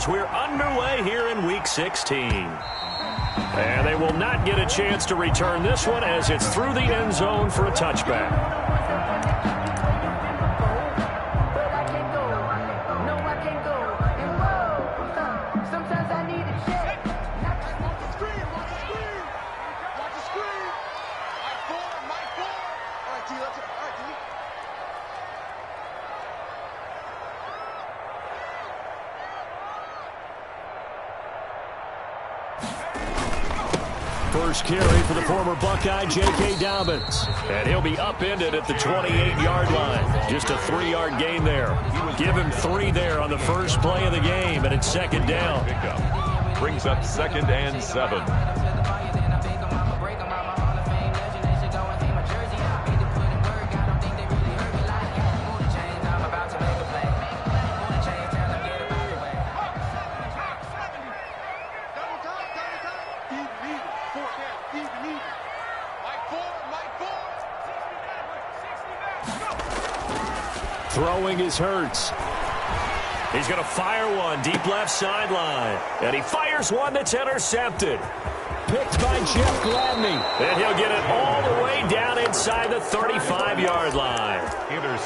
as we're underway here in Week 16. And they will not get a chance to return this one as it's through the end zone for a touchback. First carry for the former Buckeye, J.K. Dobbins. And he'll be upended at the 28-yard line. Just a 3-yard gain there. Give him 3 there on the first play of the game, and it's second down. Brings up 2nd and 7. Throwing is Hurts. He's going to fire one deep left sideline. And he fires one that's intercepted. Picked by Jeff Gladney. And he'll get it all the way down inside the 35-yard line.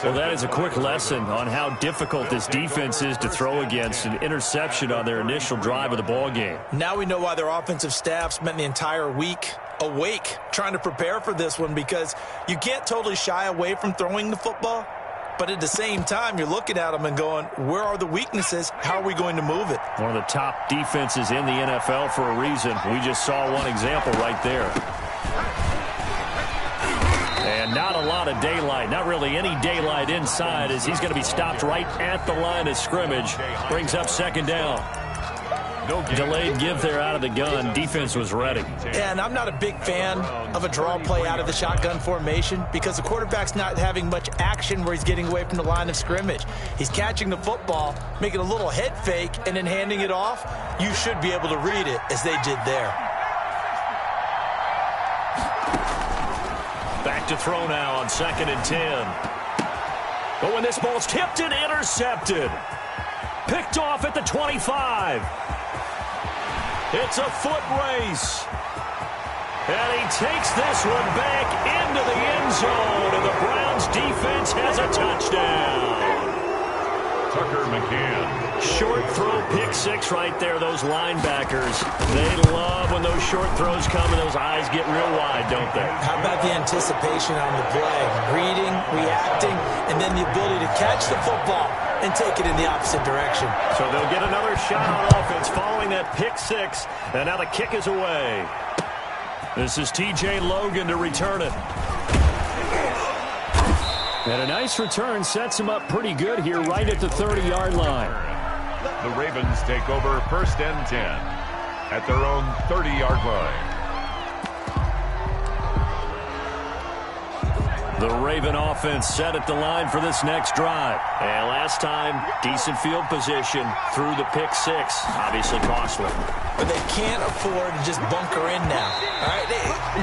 Well, that is a quick lesson on how difficult this defense is to throw against. An interception on their initial drive of the ball game. Now we know why their offensive staff spent the entire week awake trying to prepare for this one, because you can't totally shy away from throwing the football. But at the same time, you're looking at them and going, where are the weaknesses? How are we going to move it? One of the top defenses in the NFL for a reason. We just saw one example right there. And not a lot of daylight, not really any daylight inside, as he's going to be stopped right at the line of scrimmage. Brings up second down. Delayed give there out of the gun. Defense was ready. And I'm not a big fan of a draw play out of the shotgun formation, because the quarterback's not having much action where he's getting away from the line of scrimmage. He's catching the football, making a little head fake, and then handing it off. You should be able to read it, as they did there. Back to throw now on 2nd and 10. But when this ball's tipped and intercepted. Picked off at the 25. It's a foot race. And he takes this one back into the end zone, and the Browns defense has a touchdown. Tucker McCann. Short throw, pick 6 right there. Those linebackers, they love when those short throws come and those eyes get real wide, don't they? How about the anticipation on the play? Reading, reacting, and then the ability to catch the football and take it in the opposite direction. So they'll get another shot on offense following that pick 6, and now the kick is away. This is T.J. Logan to return it. And a nice return sets him up pretty good here right at the 30-yard line. The Ravens take over 1st and 10 at their own 30-yard line. The Raven offense set at the line for this next drive. And last time, decent field position through the pick 6. Obviously costly. But they can't afford to just bunker in now. All right,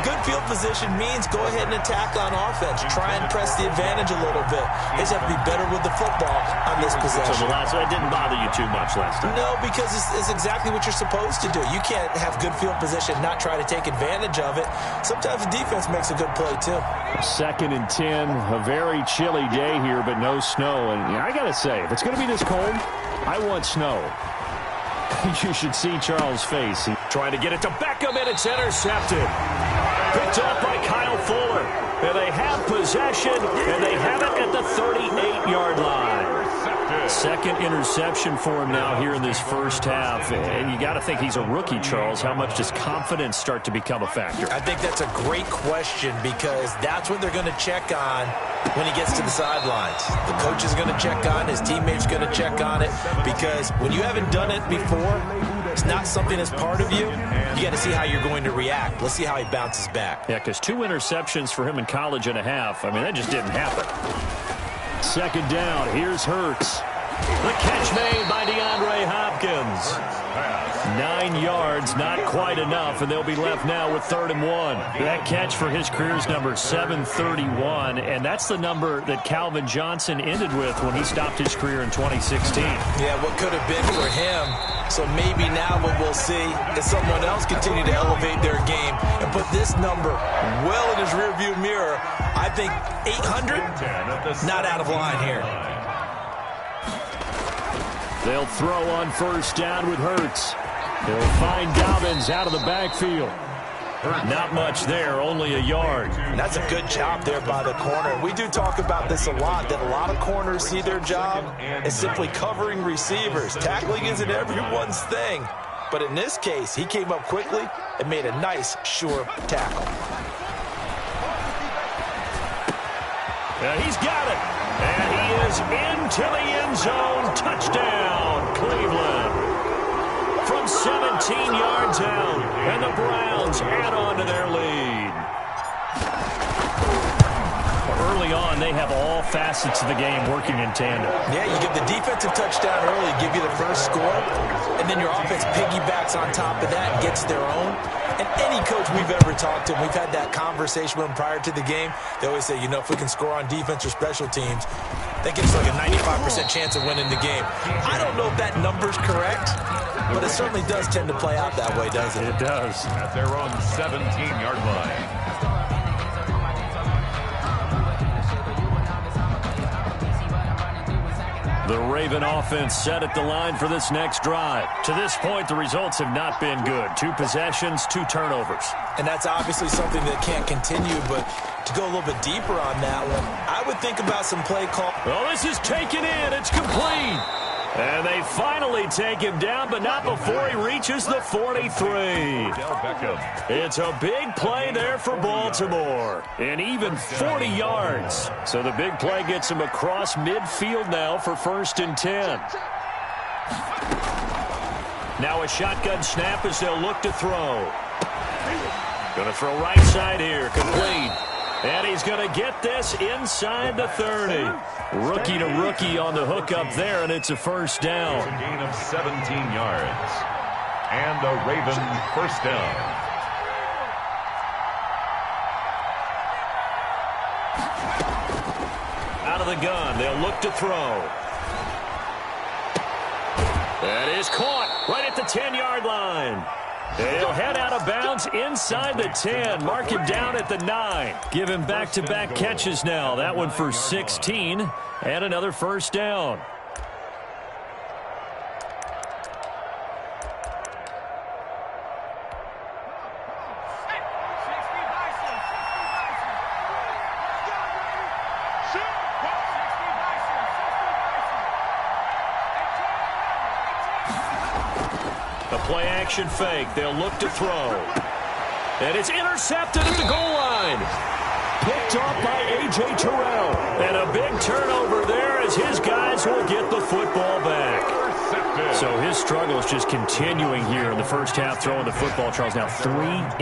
good field position means go ahead and attack on offense. Try and press the advantage a little bit. They just have to be better with the football on this possession. So it didn't bother you too much last time? No, because it's exactly what you're supposed to do. You can't have good field position, not try to take advantage of it. Sometimes the defense makes a good play, too. 2nd and 10, a very chilly day here, but no snow. And I got to say, if it's going to be this cold, I want snow. You should see Charles' face. He trying to get it to Beckham, and it's intercepted. Picked up by Kyle Fuller. And they have possession, and they have it at the 38-yard line. 2nd interception for him now here in this first half. And you got to think he's a rookie, Charles. How much does confidence start to become a factor? I think that's a great question, because that's what they're going to check on when he gets to the sidelines. The coach is going to check on, his teammates going to check on it, because when you haven't done it before, it's not something that's part of you. You got to see how you're going to react. Let's see how he bounces back. Yeah, because 2 interceptions for him in college and a half. I mean, that just didn't happen. 2nd down. Here's Hurts. The catch made by DeAndre Hopkins. 9 yards, not quite enough, and they'll be left now with 3rd and 1. That catch for his career's number 731, and that's the number that Calvin Johnson ended with when he stopped his career in 2016. Yeah, what could have been for him So maybe now what we'll see is someone else continue to elevate their game and put this number well in his rearview mirror. I think 800, not out of line here. They'll throw on first down with Hurts. He'll find Dobbins out of the backfield. Not much there, only a yard. And that's a good job there by the corner. We do talk about this a lot, that a lot of corners see their job as simply covering receivers. Tackling isn't everyone's thing. But in this case, he came up quickly and made a nice, sure tackle. He's got it. And he is into the end zone. Touchdown, Cleveland. From 17 yards out, and the Browns add on to their lead. Early on, they have all facets of the game working in tandem. Yeah, you give the defensive touchdown early, give you the first score, and then your offense piggybacks on top of that and gets their own. And any coach we've ever talked to, we've had that conversation with them prior to the game, they always say, you know, if we can score on defense or special teams, that gives us like a 95% chance of winning the game. I don't know if that number's correct, but it certainly does tend to play out that way, doesn't it? It does. At their own 17-yard line. The Raven offense set at the line for this next drive. To this point, the results have not been good. 2 possessions, 2 turnovers. And that's obviously something that can't continue, but to go a little bit deeper on that one, I would think about some play call. Well, this is taken in. It's complete. And they finally take him down, but not before he reaches the 43. It's a big play there for Baltimore. And even 40 yards. So the big play gets him across midfield now for 1st and 10. Now a shotgun snap as they'll look to throw. Going to throw right side here. Complete. And he's going to get this inside the 30. Rookie to rookie on the hook up there, and it's a first down. It's a gain of 17 yards. And a Raven first down. Out of the gun, they'll look to throw. That is caught right at the 10-yard line. They'll head out of bounds inside the 10. Mark him down at the 9. Give him back-to-back catches now. That one for 16 and another first down. Play-action fake. They'll look to throw. And it's intercepted at the goal line. Picked off by A.J. Terrell. And a big turnover there as his guys will get the football back. So his struggle is just continuing here in the first half throwing the football, Charles. Now 3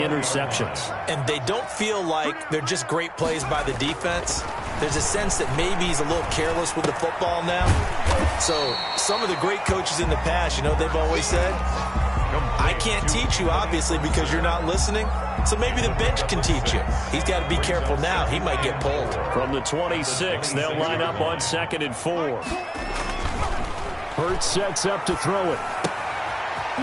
interceptions. And they don't feel like they're just great plays by the defense. There's a sense that maybe he's a little careless with the football now. So some of the great coaches in the past, you know, they've always said, I can't teach you, obviously, because you're not listening. So maybe the bench can teach you. He's got to be careful now. He might get pulled. From the 26, they'll line up on 2nd and 4. Hurts sets up to throw it.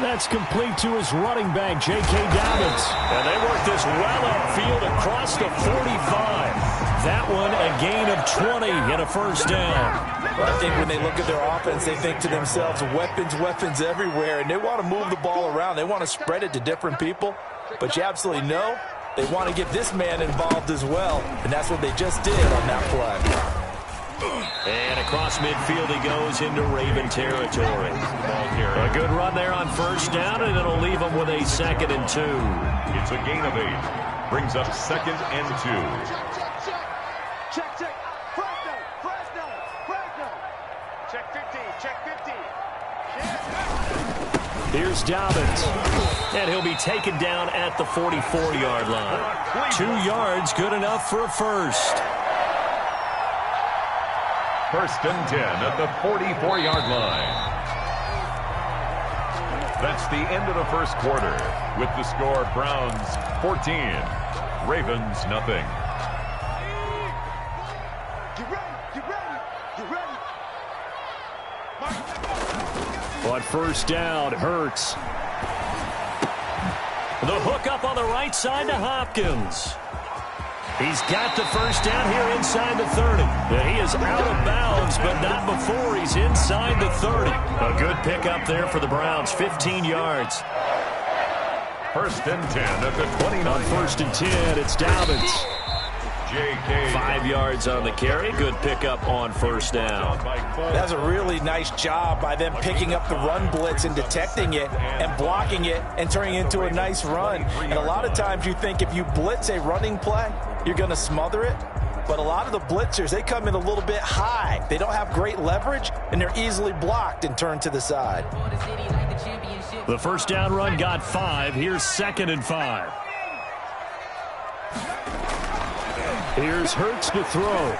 That's complete to his running back, J.K. Dobbins. And they work this well upfield across the 45. That one a gain of 20 and a first down. Well, I think when they look at their offense, they think to themselves, weapons everywhere, and they want to move the ball around. They want to spread it to different people. But you absolutely know they want to get this man involved as well, and that's what they just did on that play. And across midfield he goes into Raven territory. A good run there on first down, and it'll leave him with a 2nd and 2. It's a gain of 8. Brings up 2nd and 2. Check. Fresno. Check 50. Here's Dobbins. And he'll be taken down at the 44-yard line. 2 yards, good enough for a first. 1st and 10 at the 44-yard line. That's the end of the first quarter. With the score, Browns 14, Ravens nothing. On first down, Hurts. The hook up on the right side to Hopkins. He's got the first down here inside the 30. He is out of bounds, but not before he's inside the 30. A good pickup there for the Browns, 15 yards. First and 10 at the 29. On first and 10, it's Dobbins. 5 yards on the carry. Good pickup on first down. That's a really nice job by them picking up the run blitz and detecting it and blocking it and turning it into a nice run. And a lot of times you think if you blitz a running play, you're going to smother it. But a lot of the blitzers, they come in a little bit high. They don't have great leverage, and they're easily blocked and turned to the side. The first down run got 5. Here's 2nd and 5. Here's Hurts to throw.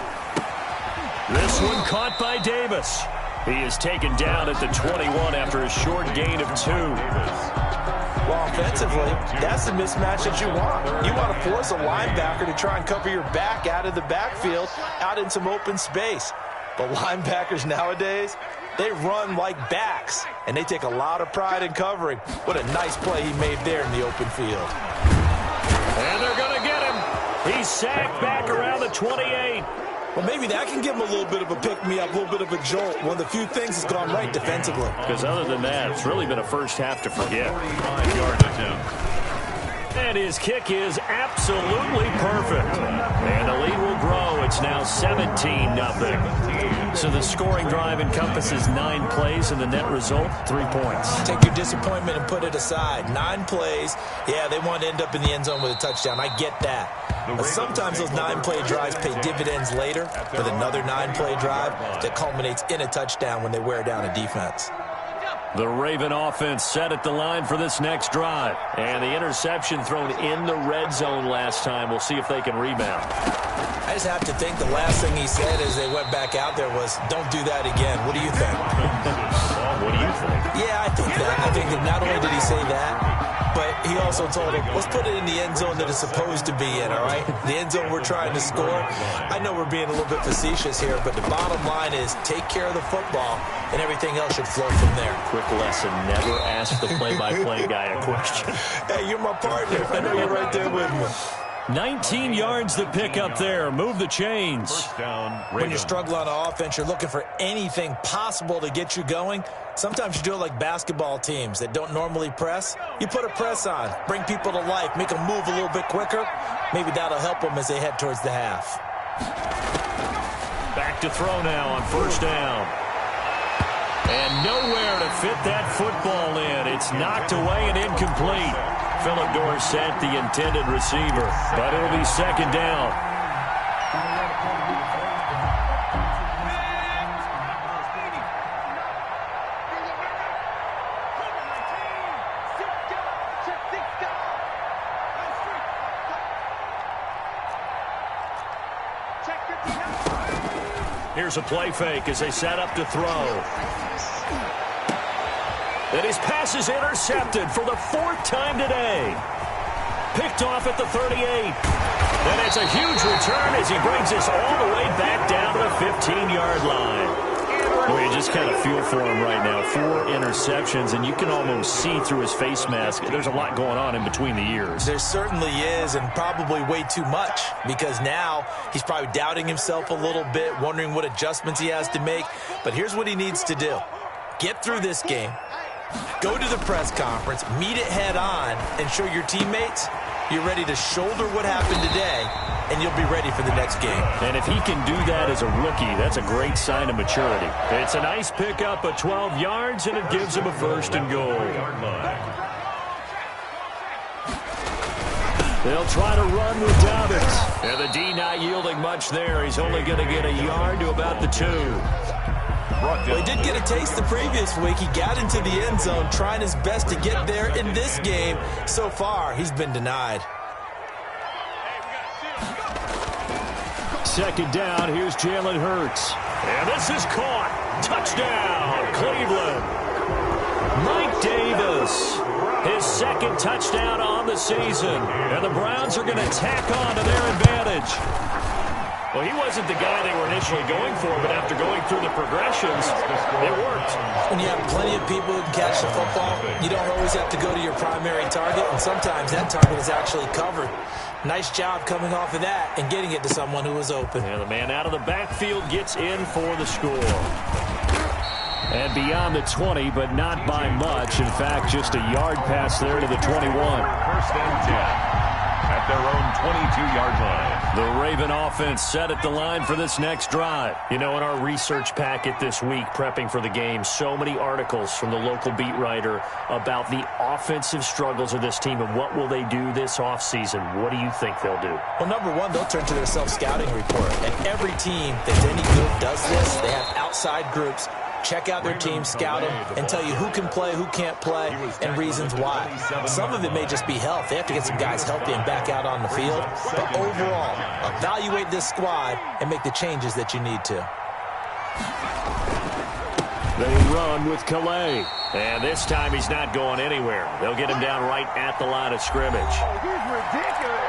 This one caught by Davis. He is taken down at the 21 after a short gain of 2. Well, offensively, that's the mismatch that you want. You want to force a linebacker to try and cover your back out of the backfield, out in some open space. But linebackers nowadays, they run like backs, and they take a lot of pride in covering. What a nice play he made there in the open field. And they're going to get him. He's sacked back around the 28. Well, maybe that can give him a little bit of a pick-me-up, a little bit of a jolt. One of the few things that's gone right defensively. Because other than that, it's really been a first half to forget. 45-yard attempt. And his kick is absolutely perfect. And the lead will grow. It's now 17-0. So the scoring drive encompasses 9 plays, and the net result, 3 points. Take your disappointment and put it aside. 9 plays. Yeah, they want to end up in the end zone with a touchdown. I get that. But sometimes those 9-play drives pay dividends later with another 9-play drive that culminates in a touchdown when they wear down a defense. The Raven offense set at the line for this next drive. And the interception thrown in the red zone last time. We'll see if they can rebound. I just have to think the last thing he said as they went back out there was, don't do that again. What do you think? What do you think? Yeah, I think that. I think that not only did he say that, but he also told him, let's put it in the end zone that it's supposed to be in, all right? The end zone we're trying to score. I know we're being a little bit facetious here, but the bottom line is take care of the football, and everything else should flow from there. Quick lesson, never ask the play-by-play guy a question. Hey, you're my partner. I know you're right there with me. 19 yards to pick up there. Move the chains. First down, When you're struggling on offense, you're looking for anything possible to get you going. Sometimes you do it like basketball teams that don't normally press. You put a press on, bring people to life, make them move a little bit quicker. Maybe that'll help them as they head towards the half. Back to throw now on first down. And nowhere to fit that football in. It's knocked away and incomplete. Philip Dorsett, the intended receiver, but it'll be second down. Here's a play fake as they set up to throw. And his pass is intercepted for the 4th time today. Picked off at the 38. And it's a huge return as he brings us all the way back down to the 15-yard line. Boy, you just kind of feel for him right now. 4 interceptions, and you can almost see through his face mask. There's a lot going on in between the ears. There certainly is, and probably way too much, because now he's probably doubting himself a little bit, wondering what adjustments he has to make. But here's what he needs to do. Get through this game. Go to the press conference, meet it head on, and show your teammates you're ready to shoulder what happened today, and you'll be ready for the next game. And if he can do that as a rookie, that's a great sign of maturity. It's a nice pickup of 12 yards, and it gives him a 1st and goal. They'll try to run with Dobbins. And the D not yielding much there. He's only going to get a yard to about the 2. Well, he did get a taste the previous week. He got into the end zone, trying his best to get there in this game. So far, he's been denied. Second down, here's Jalen Hurts. And this is caught. Touchdown, Cleveland. Mike Davis, his 2nd touchdown on the season. And the Browns are going to tack on to their advantage. Well, he wasn't the guy they were initially going for, but after going through the progressions, it worked. When you have plenty of people who can catch the football, you don't always have to go to your primary target, and sometimes that target is actually covered. Nice job coming off of that and getting it to someone who was open. And the man out of the backfield gets in for the score. And beyond the 20, but not by much. In fact, just a yard pass there to the 21. First and 10 at their own 22-yard line. The Raven offense set at the line for this next drive. You know, in our research packet this week, prepping for the game, so many articles from the local beat writer about the offensive struggles of this team and what will they do this offseason. What do you think they'll do? Well, number one, they'll turn to their self-scouting report. And every team that's any good does this. They have outside groups. Check out their team, scout them, and tell you who can play, who can't play, and reasons why. Some of it may just be health. They have to get some guys healthy and back out on the field. But overall, evaluate this squad and make the changes that you need to. They run with Calais. And this time he's not going anywhere. They'll get him down right at the line of scrimmage. Oh, he's ridiculous.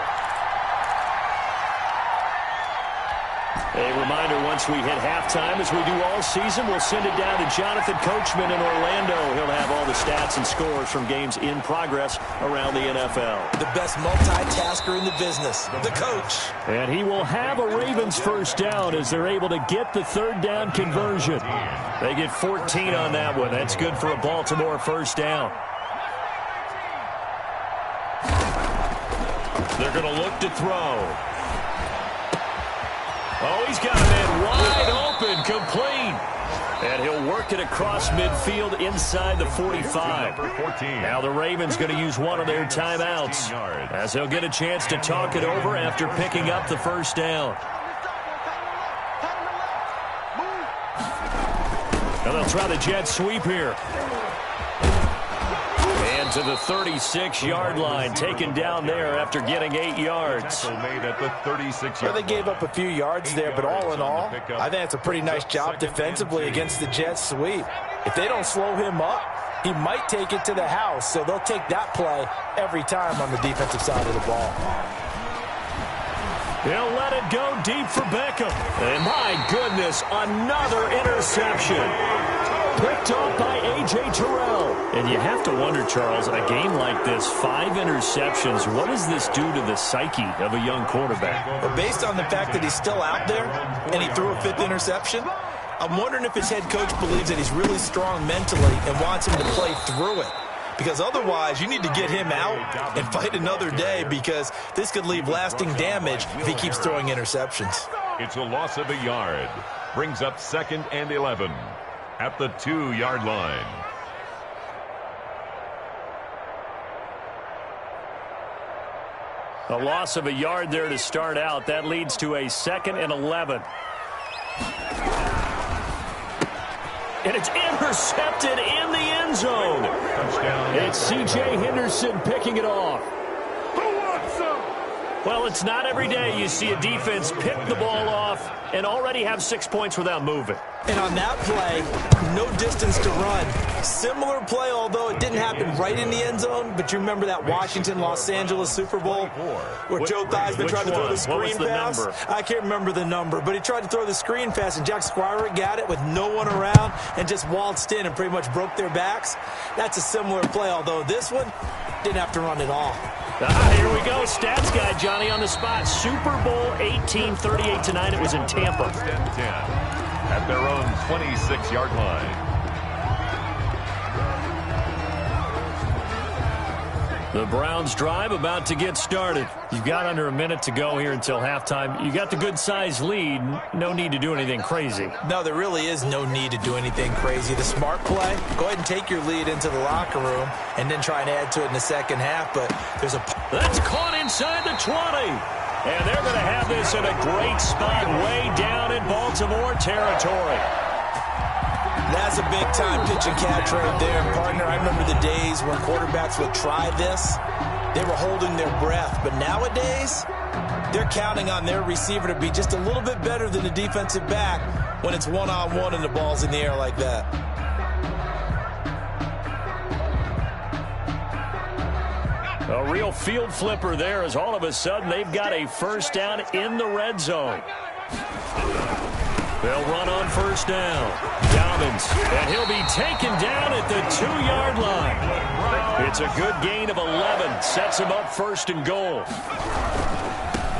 A reminder, once we hit halftime, as we do all season, we'll send it down to Jonathan Coachman in Orlando. He'll have all the stats and scores from games in progress around the NFL. The best multitasker in the business, the coach. And he will have a Ravens first down as they're able to get the third down conversion. They get 14 on that one. That's good for a Baltimore first down. They're going to look to throw. Oh, he's got a man wide open, complete. And he'll work it across midfield inside the 45. Now the Ravens going to use one of their timeouts as they'll get a chance to talk it over after picking up the first down. And they'll try the jet sweep here. And to the 36-yard line, taken down there after getting 8 yards. Made at the 36-yard Well, they gave up a few yards there, but all in all, I think that's a pretty nice job defensively against the jet sweep. If they don't slow him up, he might take it to the house, so they'll take that play every time on the defensive side of the ball. He'll let it go deep for Beckham. And my goodness, another interception. Picked off by A.J. Terrell. And you have to wonder, Charles, in a game like this, 5 interceptions, what does this do to the psyche of a young quarterback? But based on the fact that he's still out there and he threw a 5th interception, I'm wondering if his head coach believes that he's really strong mentally and wants him to play through it. Because otherwise, you need to get him out and fight another day, because this could leave lasting damage if he keeps throwing interceptions. It's a loss of a yard. Brings up 2nd and 11 at the 2-yard line. A loss of a yard there to start out. That leads to a 2nd and 11. And it's intercepted in the end zone. Touchdown. It's C.J. Henderson picking it off. Who wants some? Well, it's not every day you see a defense pick the ball off and already have 6 points without moving. And on that play, no distance to run. Similar play, although it didn't happen right in the end zone, but you remember that Washington-Los Angeles Super Bowl where Joe Theismann tried to throw the screen pass? Number? I can't remember the number, but he tried to throw the screen pass, and Jack Squire got it with no one around and just waltzed in and pretty much broke their backs. That's a similar play, although this one didn't have to run at all. Here we go. Stats guy, Johnny, on the spot. Super Bowl 18, 38-9. It was in Tampa. 10 at their own 26-yard line. The Browns drive about to get started. You've got under a minute to go here until halftime. You got the good-sized lead. No need to do anything crazy. No, there really is no need to do anything crazy. The smart play, go ahead and take your lead into the locker room and then try and add to it in the second half. But there's a... That's caught inside the 20. And they're going to have this in a great spot way down in Baltimore territory. That's a big-time pitch and catch right there. And, partner, I remember the days when quarterbacks would try this. They were holding their breath. But nowadays, they're counting on their receiver to be just a little bit better than the defensive back when it's one-on-one and the ball's in the air like that. A real field flipper there, as all of a sudden they've got a first down in the red zone. They'll run on first down. Dobbins, and he'll be taken down at the 2-yard line. It's a good gain of 11. Sets him up first and goal.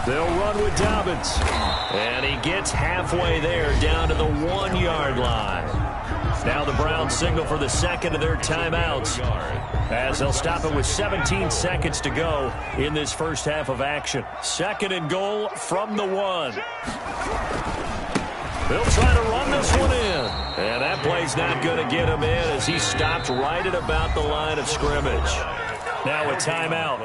They'll run with Dobbins. And he gets halfway there down to the 1-yard line. Now the Browns signal for the second of their timeouts, as they'll stop it with 17 seconds to go in this first half of action. Second and goal from the 1. They'll try to run this one in. And that play's not going to get him in as he stopped right at about the line of scrimmage. Now a timeout.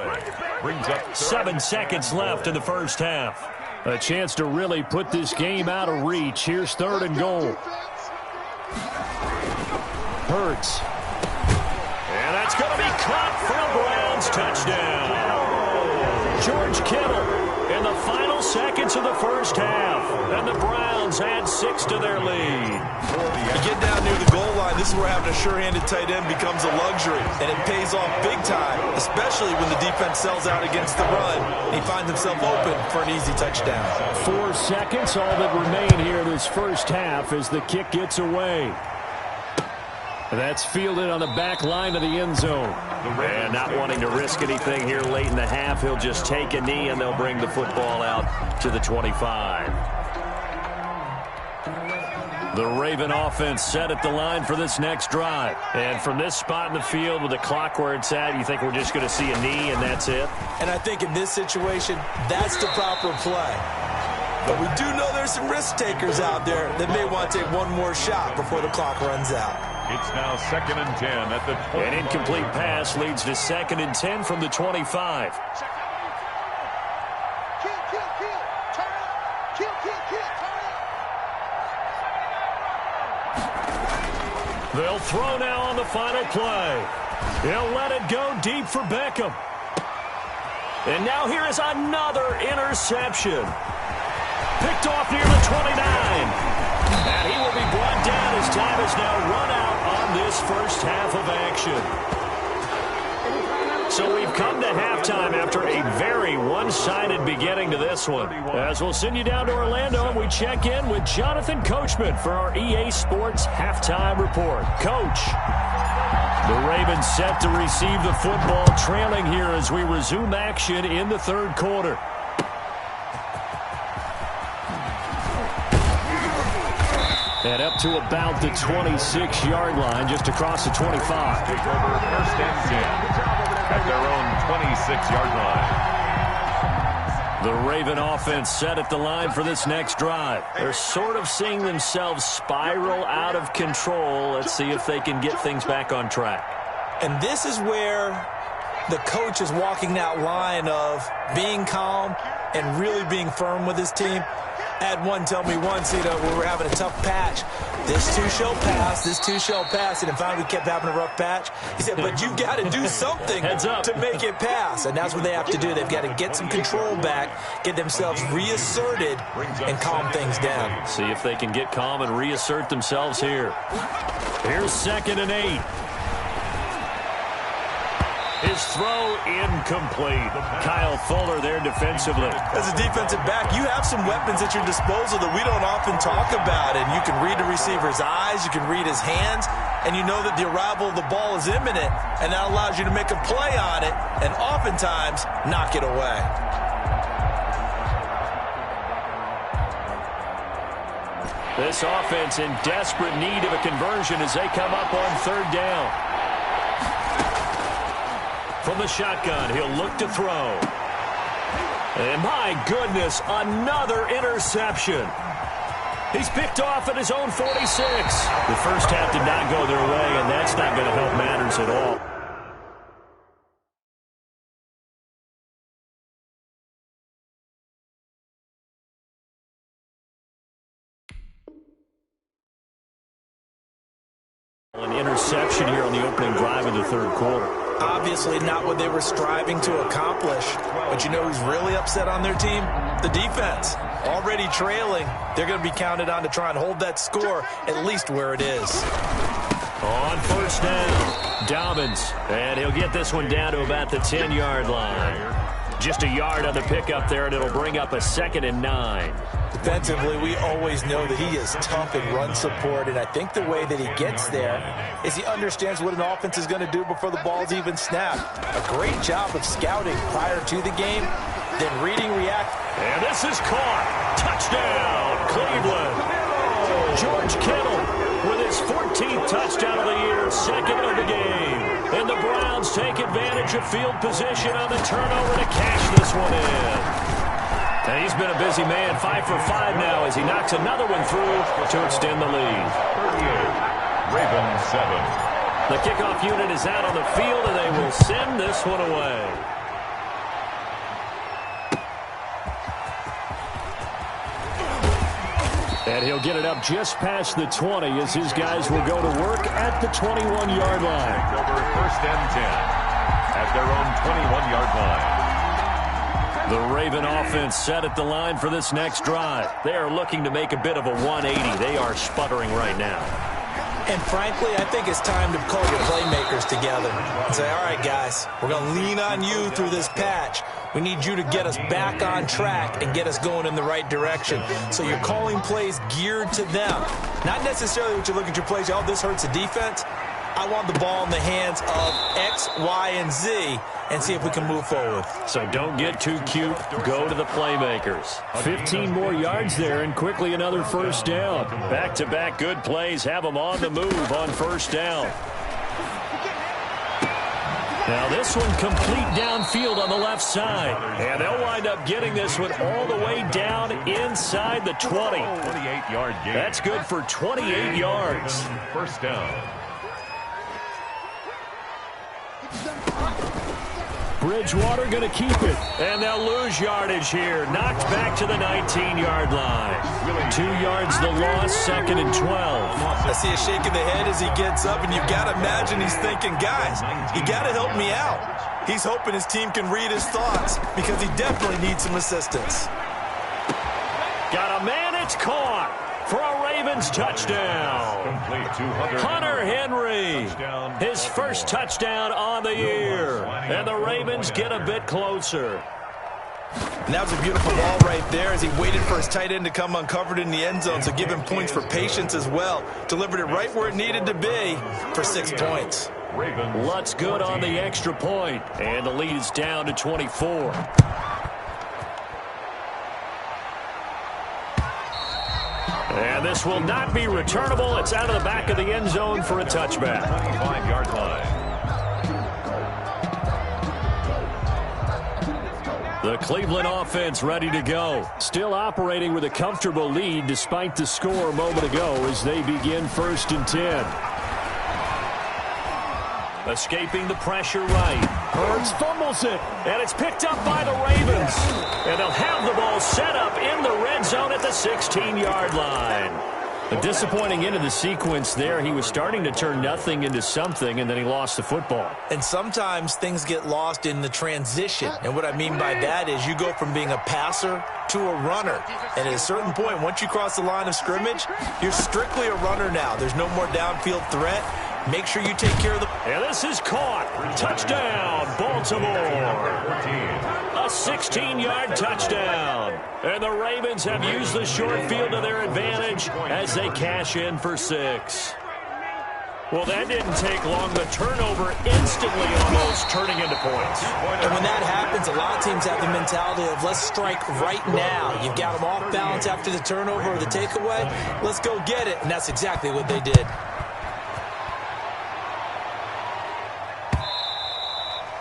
7 seconds left in the first half. A chance to really put this game out of reach. Here's third and goal. Hurts. And that's going to be caught for a Browns touchdown. George Kittle in the final seconds of the first half. And the Browns add 6 to their lead. You get down near the goal line, this is where having a sure-handed tight end becomes a luxury. And it pays off big time, especially when the defense sells out against the run. And he finds himself open for an easy touchdown. 4 seconds, all that remain here this first half as the kick gets away. That's fielded on the back line of the end zone. And not wanting to risk anything here late in the half, he'll just take a knee and they'll bring the football out to the 25. The Raven offense set at the line for this next drive. And from this spot in the field with the clock where it's at, you think we're just going to see a knee and that's it? And I think in this situation, that's the proper play. But we do know there's some risk takers out there that may want to take one more shot before the clock runs out. It's now 2nd and 10 at the 20. An incomplete pass leads to 2nd and 10 from the 25. They'll throw now on the final play. He'll let it go deep for Beckham. And now here is another interception. Picked off near the 29. And he will be brought down as time is now run out on this first half of action. So we've come to halftime after a very one-sided beginning to this one. As we'll send you down to Orlando and we check in with Jonathan Coachman for our EA Sports Halftime Report. Coach, the Ravens set to receive the football, trailing here as we resume action in the third quarter. And up to about the 26-yard line, just across the 25. Take over first and 10 at their own 26-yard line. The Raven offense set at the line for this next drive. They're sort of seeing themselves spiral out of control. Let's see if they can get things back on track. And this is where the coach is walking that line of being calm and really being firm with his team. I had one tell me once, we were having a tough patch. This too shall pass, this too shall pass. And then finally we kept having a rough patch. He said, but you've got to do something to make it pass. And that's what they have to do. They've got to get some control back, get themselves reasserted, and calm things down. See if they can get calm and reassert themselves here. Here's 2nd and 8. His throw incomplete. Kyle Fuller there defensively. As a defensive back, you have some weapons at your disposal that we don't often talk about. And you can read the receiver's eyes, you can read his hands, and you know that the arrival of the ball is imminent. And that allows you to make a play on it and oftentimes knock it away. This offense in desperate need of a conversion as they come up on third down. From the shotgun, he'll look to throw. And my goodness, another interception. He's picked off at his own 46. The first half did not go their way, and that's not going to help matters at all. An interception here on the opening drive of the third quarter. Obviously not what they were striving to accomplish. But you know who's really upset on their team? The defense. Already trailing. They're going to be counted on to try and hold that score at least where it is. On first down, Dobbins. And he'll get this one down to about the 10-yard line. Just a yard on the pickup there, and it'll bring up a 2nd and 9. Defensively, we always know that he is tough in run support, and I think the way that he gets there is he understands what an offense is going to do before the ball's even snapped. A great job of scouting prior to the game, then reading, react. And this is caught. Touchdown, Cleveland. George Kittle with his 14th touchdown of the year, second of the game. And the Browns take advantage of field position on the turnover to cash this one in. And he's been a busy man, 5 for 5 now as he knocks another one through to extend the lead. 38, Ravens 7. The kickoff unit is out on the field, and they will send this one away. And he'll get it up just past the 20 as his guys will go to work at the 21-yard line. Over 1st and 10 at their own 21-yard line. The Raven offense set at the line for this next drive. They are looking to make a bit of a 180. They are sputtering right now. And frankly, I think it's time to call your playmakers together and say, all right, guys, we're going to lean on you through this patch. We need you to get us back on track and get us going in the right direction. So you're calling plays geared to them. Not necessarily what you look at your plays, oh, this hurts the defense. I want the ball in the hands of X, Y, and Z and see if we can move forward. So don't get too cute. Go to the playmakers. 15 more yards there and quickly another first down. Back-to-back good plays have them on the move on first down. Now this one complete downfield on the left side. And they'll wind up getting this one all the way down inside the 20. 28-yard gain. That's good for 28 yards. First down. Bridgewater going to keep it. And they'll lose yardage here. Knocked back to the 19-yard line. 2 yards the loss, 2nd and 12. I see a shake of the head as he gets up, and you've got to imagine he's thinking, guys, you got to help me out. He's hoping his team can read his thoughts because he definitely needs some assistance. Got a man, it's caught for a Ravens touchdown. Hunter Henry, his first touchdown on the year. And the Ravens get a bit closer. And that was a beautiful ball right there as he waited for his tight end to come uncovered in the end zone, so give him points for patience as well. Delivered it right where it needed to be for 6 points. Lutz good on the extra point, and the lead is down to 24. And this will not be returnable. It's out of the back of the end zone for a touchback. 25-yard line. The Cleveland offense ready to go. Still operating with a comfortable lead despite the score a moment ago as they begin 1st and 10. Escaping the pressure right. Hurts fumbles it, and it's picked up by the Ravens. And they'll have the ball set up in the red zone at the 16-yard line. A disappointing end of the sequence there. He was starting to turn nothing into something, and then he lost the football. And sometimes things get lost in the transition. And what I mean by that is you go from being a passer to a runner. And at a certain point, once you cross the line of scrimmage, you're strictly a runner now. There's no more downfield threat. Make sure you take care of the... And this is caught. Touchdown, Baltimore. A 16-yard touchdown. And the Ravens have used the short field to their advantage as they cash in for 6. Well, that didn't take long. The turnover instantly almost turning into points. And when that happens, a lot of teams have the mentality of let's strike right now. You've got them off balance after the turnover or the takeaway. Let's go get it. And that's exactly what they did.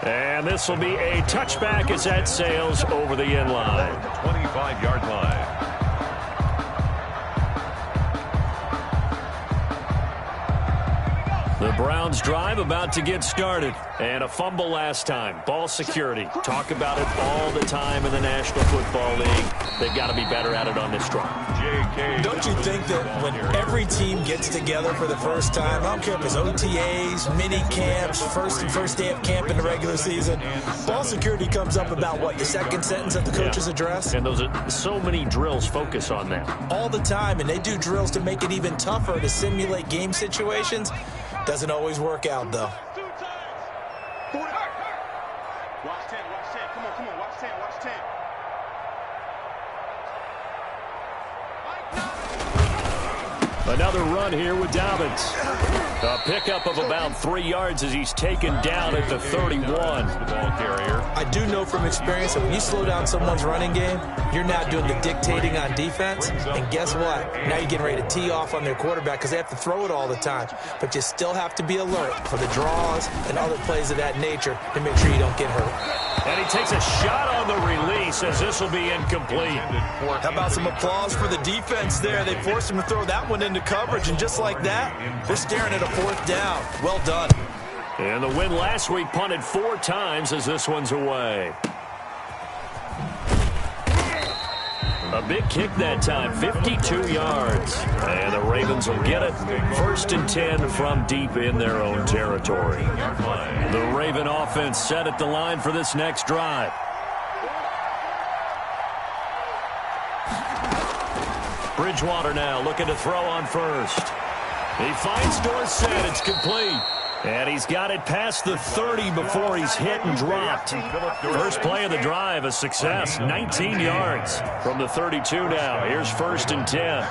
And this will be a touchback as that sails over the end line. 25-yard line. The Browns drive about to get started. And a fumble last time. Ball security. Talk about it all the time in the National Football League. They've got to be better at it on this drive. Don't you think that when every team gets together for the first time, I don't care if it's OTAs, mini camps, first day of camp in the regular season, ball security comes up about what, the second sentence of the coach's address? And those are so many drills focus on that. All the time, and they do drills to make it even tougher to simulate game situations. Doesn't always work out, though. Watch 10, watch 10. Come on, watch 10, watch 10. Another run here with Dobbins. A pickup of about 3 yards as he's taken down at the 31. The ball carrier. I do know from experience that when you slow down someone's running game, you're now doing the dictating on defense. And guess what? Now you're getting ready to tee off on their quarterback because they have to throw it all the time. But you still have to be alert for the draws and other plays of that nature to make sure you don't get hurt. And he takes a shot on the release as this will be incomplete. How about some applause for the defense there? They forced him to throw that one into coverage, and just like that, they're staring at a 4th down. Well done. And the win last week punted 4 times as this one's away. A big kick that time, 52 yards. And the Ravens will get it. 1st and 10 from deep in their own territory. The Raven offense set at the line for this next drive. Bridgewater now looking to throw on first. He finds Dorsett. It's complete. And he's got it past the 30 before he's hit and dropped. First play of the drive, a success. 19 yards from the 32 now. Here's 1st and 10.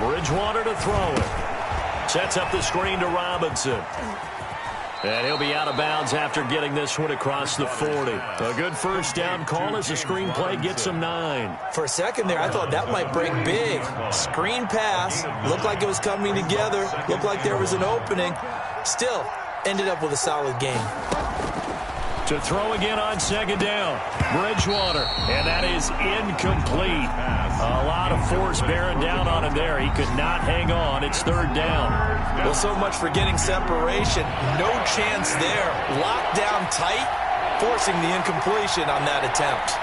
Bridgewater to throw it. Sets up the screen to Robinson. And he'll be out of bounds after getting this one across the 40. A good first down call as the screen play gets him 9. For a second there, I thought that might break big. Screen pass. Looked like it was coming together. Looked like there was an opening. Still, ended up with a solid game. To throw again on 2nd down. Bridgewater. And that is incomplete. A lot of force bearing down on him there. He could not hang on. It's 3rd down. Well, so much for getting separation. No chance there. Locked down tight, forcing the incompletion on that attempt.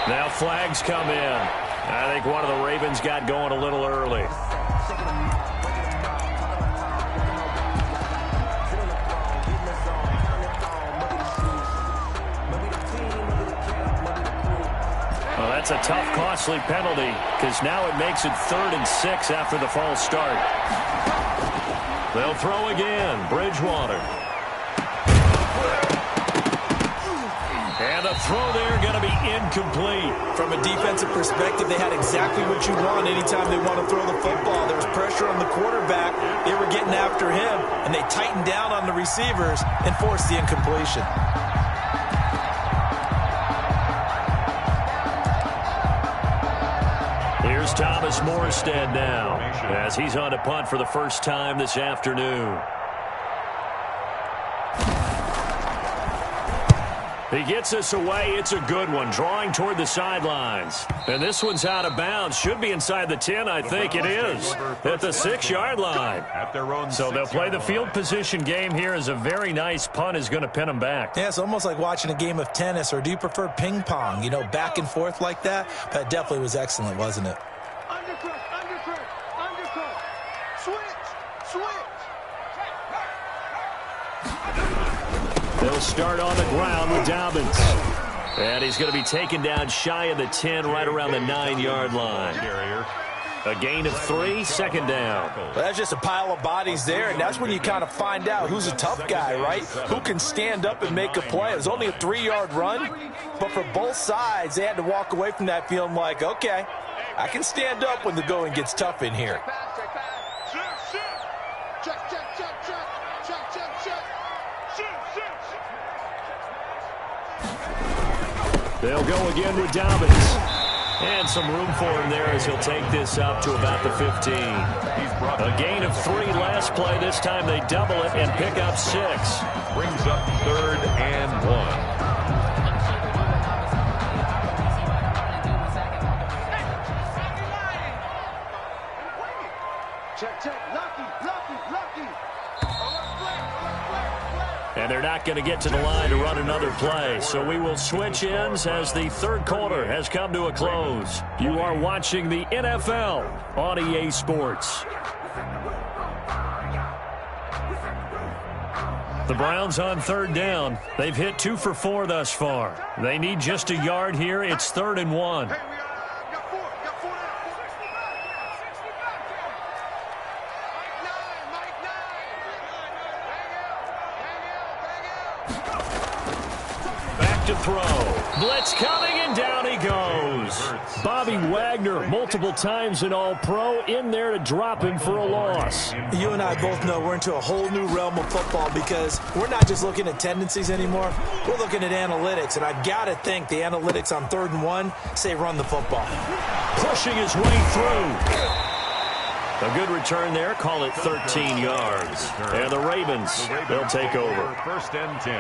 Now flags come in. I think one of the Ravens got going a little early. Well, that's a tough, costly penalty because now it makes it 3rd and 6 after the false start. They'll throw again. Bridgewater. And the throw there going to be incomplete. From a defensive perspective, they had exactly what you want anytime they want to throw the football. There was pressure on the quarterback. They were getting after him, and they tightened down on the receivers and forced the incompletion. Here's Thomas Morstead now as he's on to punt for the first time this afternoon. He gets us away. It's a good one, drawing toward the sidelines. And this one's out of bounds. Should be inside the 10, I think it is, at the 6-yard line. So they'll play the field position game here as a very nice punt is going to pin them back. Yeah, it's almost like watching a game of tennis, or do you prefer ping pong? You know, back and forth like that? That definitely was excellent, wasn't it? Undercut, undercut, undercut. Switch, switch. They'll start on the ground with Dobbins. And he's going to be taken down shy of the 10, right around the 9-yard line. A gain of 3, 2nd down. Well, that's just a pile of bodies there, and that's when you kind of find out who's a tough guy, right? Who can stand up and make a play. It was only a 3-yard run, but for both sides, they had to walk away from that feeling like, okay, I can stand up when the going gets tough in here. They'll go again with Dobbins. And some room for him there as he'll take this up to about the 15. A gain of 3 last play. This time they double it and pick up 6. Brings up 3rd and 1. And they're not going to get to the line to run another play. So we will switch ends as the 3rd quarter has come to a close. You are watching the NFL on EA Sports. The Browns on 3rd down. They've hit 2 for 4 thus far. They need just a yard here. It's 3rd and 1. to throw. Blitz coming, and down he goes. Bobby Wagner, multiple times an All-Pro, in there to drop him for a loss. You and I both know we're into a whole new realm of football because we're not just looking at tendencies anymore. We're looking at analytics, and I've got to think the analytics on 3rd and 1 say run the football. Pushing his way through. A good return there. Call it 13 yards. And the Ravens, they'll take over. 1st and 10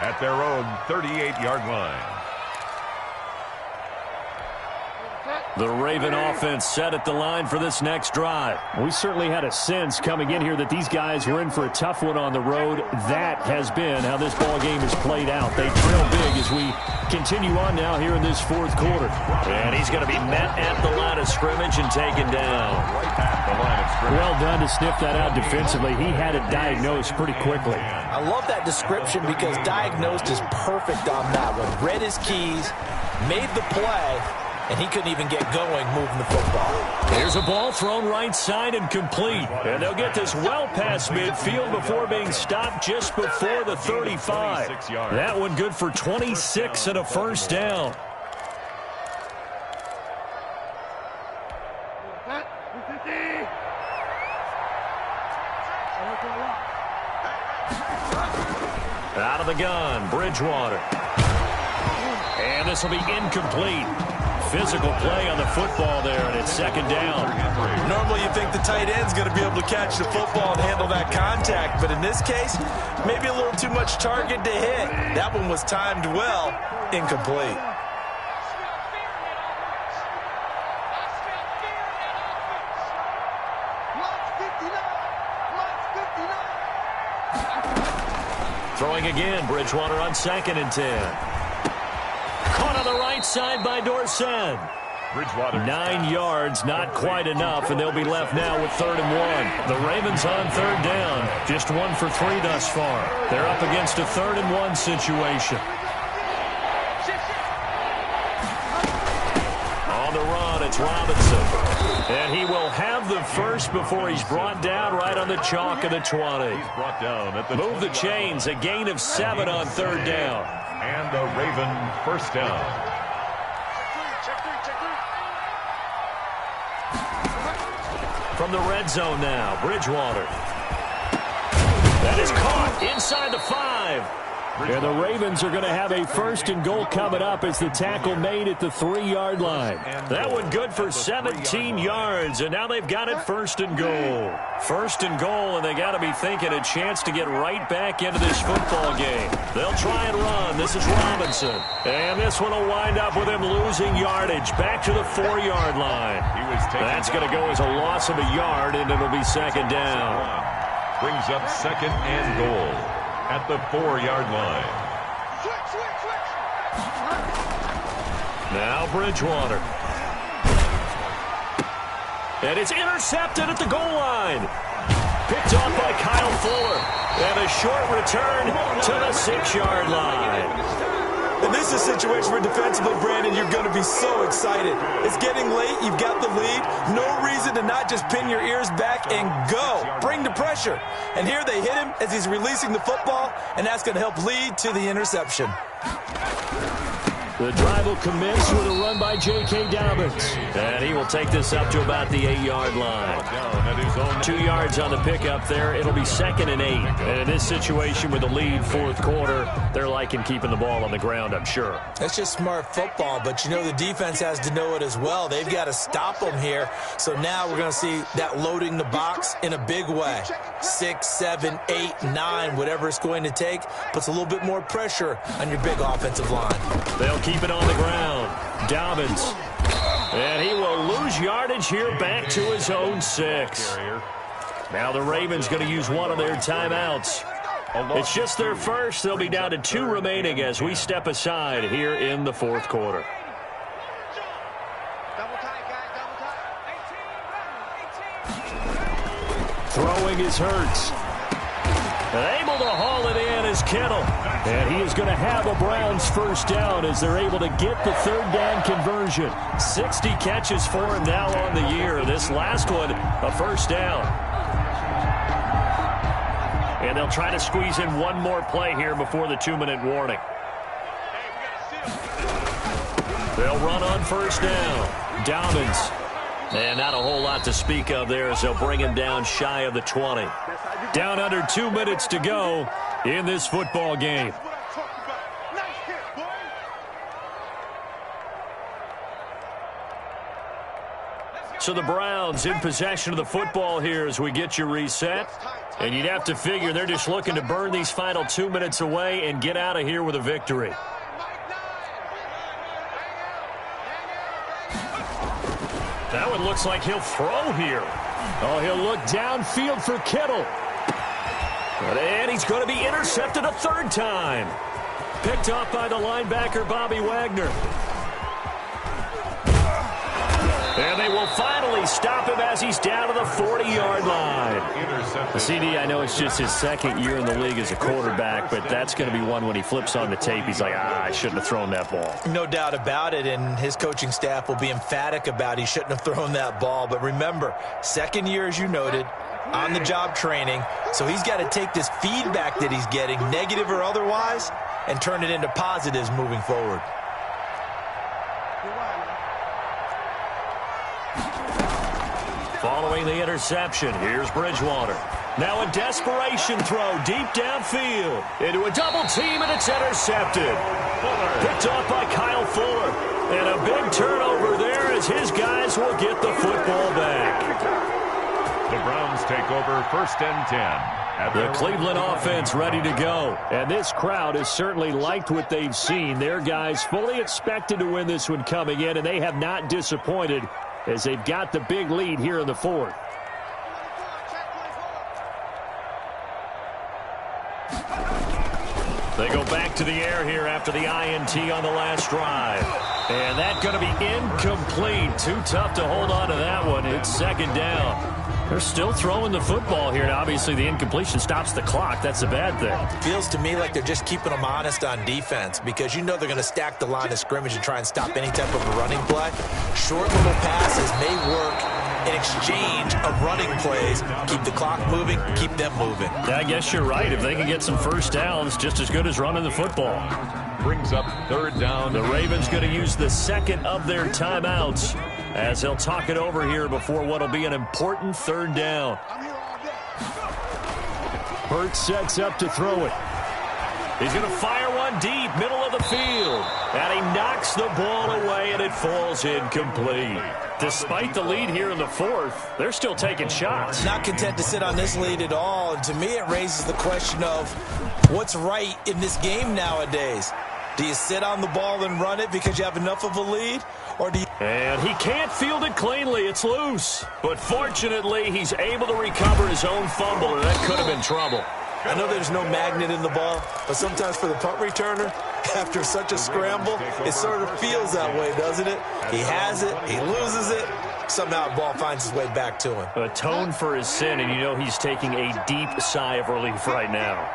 at their own 38-yard line. The Raven offense set at the line for this next drive. We certainly had a sense coming in here that these guys were in for a tough one on the road. That has been how this ball game has played out. They trail big as we continue on now here in this 4th quarter. And he's going to be met at the line of scrimmage and taken down. Right at the line of scrimmage. Well done to sniff that out defensively. He had it diagnosed pretty quickly. I love that description because diagnosed is perfect on that one. Read his keys, made the play, and he couldn't even get going moving the football. Here's a ball thrown right side and complete. And they'll get this well past midfield before being stopped just before the 35. That one good for 26 and a first down. Out of the gun, Bridgewater. And this will be incomplete. Physical play on the football there, and it's 2nd down. Normally you think the tight end's going to be able to catch the football and handle that contact, but in this case, maybe a little too much target to hit. That one was timed well, incomplete. Throwing again, Bridgewater on 2nd and 10. Caught on the right side by Dorsett. Bridgewater. 9 yards, not quite enough, and they'll be left now with 3rd and 1. The Ravens on 3rd down, just 1 for 3 thus far. They're up against a 3rd and 1 situation. On the run, it's Robinson. And he will have the first before he's brought down right on the chalk of the 20. He's brought down at the Move the chains, a gain of 7 on 3rd down. And a Raven first down. From the red zone now, Bridgewater. That is caught inside the 5. And the Ravens are going to have a 1st and goal coming up as the tackle made at the 3-yard line. That one good for 17 yards, and now they've got it 1st and goal. 1st and goal, and they got to be thinking a chance to get right back into this football game. They'll try and run. This is Robinson. And this one will wind up with him losing yardage back to the 4-yard line. That's going to go as a loss of a yard, and it'll be 2nd down. Brings up 2nd and goal at the 4-yard line. Now Bridgewater. And it's intercepted at the goal line. Picked off by Kyle Fuller. And a short return to the 6-yard line. And this is a situation where defensively, Brandon, you're going to be so excited. It's getting late. You've got the lead. No reason to not just pin your ears back and go. Bring the pressure. And here they hit him as he's releasing the football, and that's going to help lead to the interception. The drive will commence with a run by J.K. Dobbins. And he will take this up to about the 8-yard line. 2 yards on the pickup there. It'll be 2nd and 8. And in this situation with the lead 4th quarter, they're liking keeping the ball on the ground, I'm sure. That's just smart football, but you know the defense has to know it as well. They've got to stop them here. So now we're going to see that loading the box in a big way. 6, 7, 8, 9, whatever it's going to take, puts a little bit more pressure on your big offensive line. They'll keep it on the ground. Dobbins. And he will lose yardage here back to his own 6. Now the Ravens going to use one of their timeouts. It's just their first. They'll be down to 2 remaining as we step aside here in the 4th quarter. Throwing is Hurts. And able to haul it in is Kittle. And he is going to have a Browns first down as they're able to get the 3rd down conversion. 60 catches for him now on the year. This last one, a first down. And they'll try to squeeze in one more play here before the 2-minute warning. They'll run on first down. Dobbins. And not a whole lot to speak of there as they'll bring him down shy of the 20. Down under 2 minutes to go in this football game. So the Browns in possession of the football here as we get you reset. And you'd have to figure they're just looking to burn these final 2 minutes away and get out of here with a victory. That one looks like he'll throw here. Oh, he'll look downfield for Kittle. And he's going to be intercepted a third time. Picked off by the linebacker, Bobby Wagner. And they will finally stop him as he's down to the 40-yard line. CD, I know it's just his second year in the league as a quarterback, but that's going to be one when he flips on the tape. He's like, I shouldn't have thrown that ball. No doubt about it, and his coaching staff will be emphatic about he shouldn't have thrown that ball. But remember, second year, as you noted, on-the-job training, so he's got to take this feedback that he's getting, negative or otherwise, and turn it into positives moving forward. Following the interception, here's Bridgewater. Now a desperation throw deep downfield into a double team, and it's intercepted. Picked off by Kyle Fuller. And a big turnover there as his guys will get the football back. The Browns take over 1st and 10. The Cleveland offense ready to go. And this crowd has certainly liked what they've seen. Their guys fully expected to win this one coming in, and they have not disappointed as they've got the big lead here in the fourth. They go back to the air here after the INT on the last drive. And that's going to be incomplete. Too tough to hold on to that one. It's second down. They're still throwing the football here. Now, obviously, the incompletion stops the clock. That's a bad thing. Feels to me like they're just keeping them honest on defense because you know they're going to stack the line of scrimmage and try and stop any type of a running play. Short little passes may work in exchange of running plays. Keep the clock moving, keep them moving. Yeah, I guess you're right. If they can get some first downs, just as good as running the football. Brings up 3rd down. The Ravens going to use the second of their timeouts as they'll talk it over here before what will be an important 3rd down. Hurts sets up to throw it. He's going to fire one deep, middle of the field. And he knocks the ball away, and it falls incomplete. Despite the lead here in the fourth, they're still taking shots. Not content to sit on this lead at all. And to me, it raises the question of what's right in this game nowadays. Do you sit on the ball and run it because you have enough of a lead? Or do you... And he can't field it cleanly. It's loose. But fortunately, he's able to recover his own fumble, and that could have been trouble. I know there's no magnet in the ball, but sometimes for the punt returner, after such a scramble, it sort of feels that way, doesn't it? He has it, he loses it, somehow the ball finds its way back to him. Atone for his sin, and you know he's taking a deep sigh of relief right now.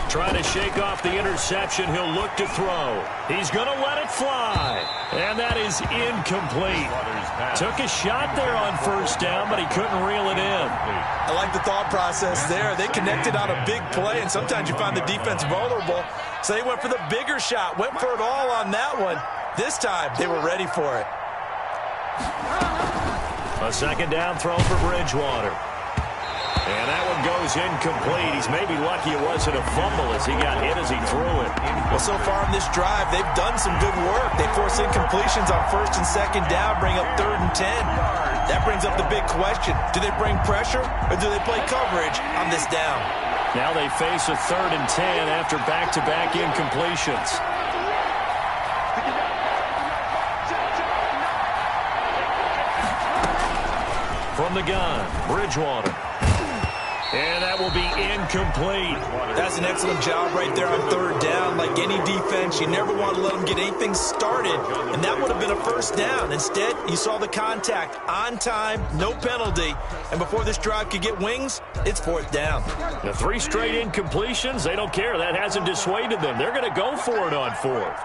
Trying to shake off the interception. He'll look to throw. He's going to let it fly. And that is incomplete. Took a shot there on first down, but he couldn't reel it in. I like the thought process there. They connected on a big play, and sometimes you find the defense vulnerable. So they went for the bigger shot, went for it all on that one. This time, they were ready for it. A second down throw for Bridgewater. And that one goes incomplete. He's maybe lucky it wasn't a fumble as he got hit as he threw it. Well, so far in this drive, they've done some good work. They force incompletions on first and second down, bring up 3rd and 10. That brings up the big question. Do they bring pressure or do they play coverage on this down? Now they face a 3rd and 10 after back-to-back incompletions. From the gun, Bridgewater. And that will be incomplete. That's an excellent job right there on 3rd down. Like any defense, you never want to let them get anything started, and that would have been a first down. Instead, you saw the contact on time, no penalty, and before this drive could get wings, it's 4th down. The 3 straight incompletions, they don't care. That hasn't dissuaded them. They're going to go for it on 4th.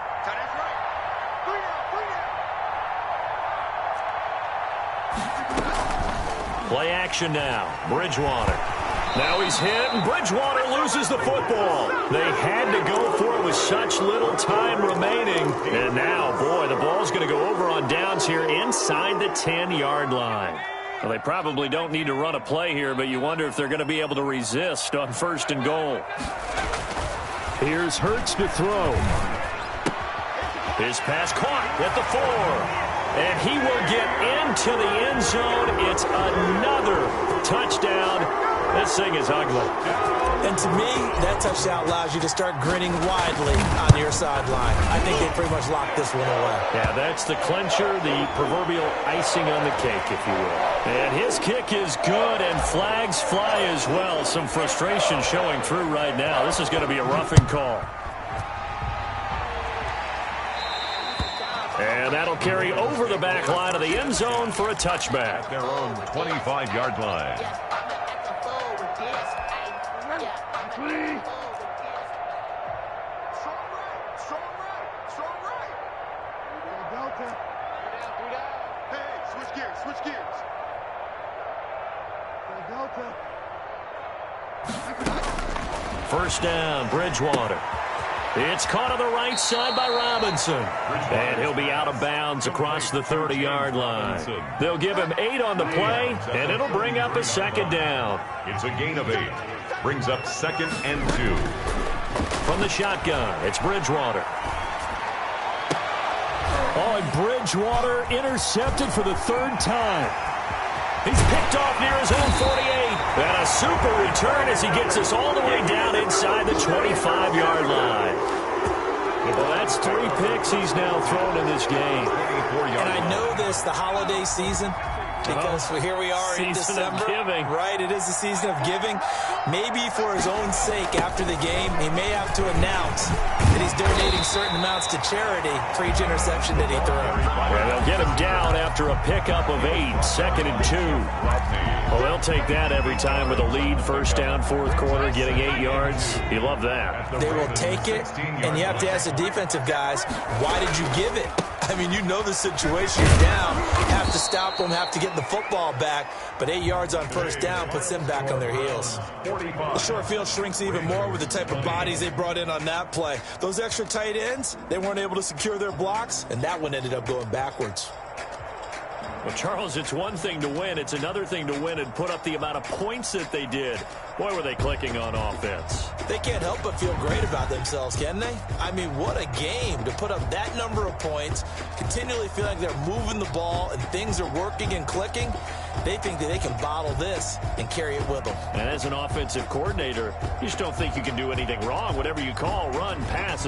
Play action now. Bridgewater. Now he's hit, and Bridgewater loses the football. They had to go for it with such little time remaining. And now, boy, the ball's going to go over on downs here inside the 10-yard line. Well, they probably don't need to run a play here, but you wonder if they're going to be able to resist on 1st and goal. Here's Hurts to throw. His pass caught at the 4. And he will get into the end zone. It's another touchdown. This thing is ugly. And to me, that touchdown allows you to start grinning widely on your sideline. I think they pretty much locked this one away. Yeah, that's the clincher, the proverbial icing on the cake, if you will. And his kick is good, and flags fly as well. Some frustration showing through right now. This is going to be a roughing call. And that'll carry over the back line of the end zone for a touchback. Their own 25-yard line. First down, Bridgewater. It's caught on the right side by Robinson. And he'll be out of bounds across the 30-yard line. They'll give him 8 on the play, and it'll bring up a 2nd down. It's a gain of 8. Brings up 2nd and 2. From the shotgun, it's Bridgewater. Oh, and Bridgewater intercepted for the 3rd time. He's picked off near his own 48. And a super return as he gets us all the way down inside the 25-yard line. Well, that's 3 picks he's now thrown in this game. And I know this, the holiday season, because here we are in December. Season of giving. Right, it is the season of giving. Maybe for his own sake after the game, he may have to announce that he's donating certain amounts to charity for each interception that he threw. Well, they'll get him down after a pickup of 8, 2nd and 2. Well, they'll take that every time with a lead, 1st down, 4th quarter, getting 8 yards. You love that. They will take it, and you have to ask the defensive guys, why did you give it? I mean, you know the situation. You're down. Have to stop them, have to get the football back. But 8 yards on 1st down puts them back on their heels. The short field shrinks even more with the type of bodies they brought in on that play. Those extra tight ends, they weren't able to secure their blocks, and that one ended up going backwards. Well, Charles, it's one thing to win. It's another thing to win and put up the amount of points that they did. Boy, were they clicking on offense. They can't help but feel great about themselves, can they? I mean, what a game to put up that number of points, continually feel like they're moving the ball and things are working and clicking. They think that they can bottle this and carry it with them. And as an offensive coordinator, you just don't think you can do anything wrong. Whatever you call, run, pass,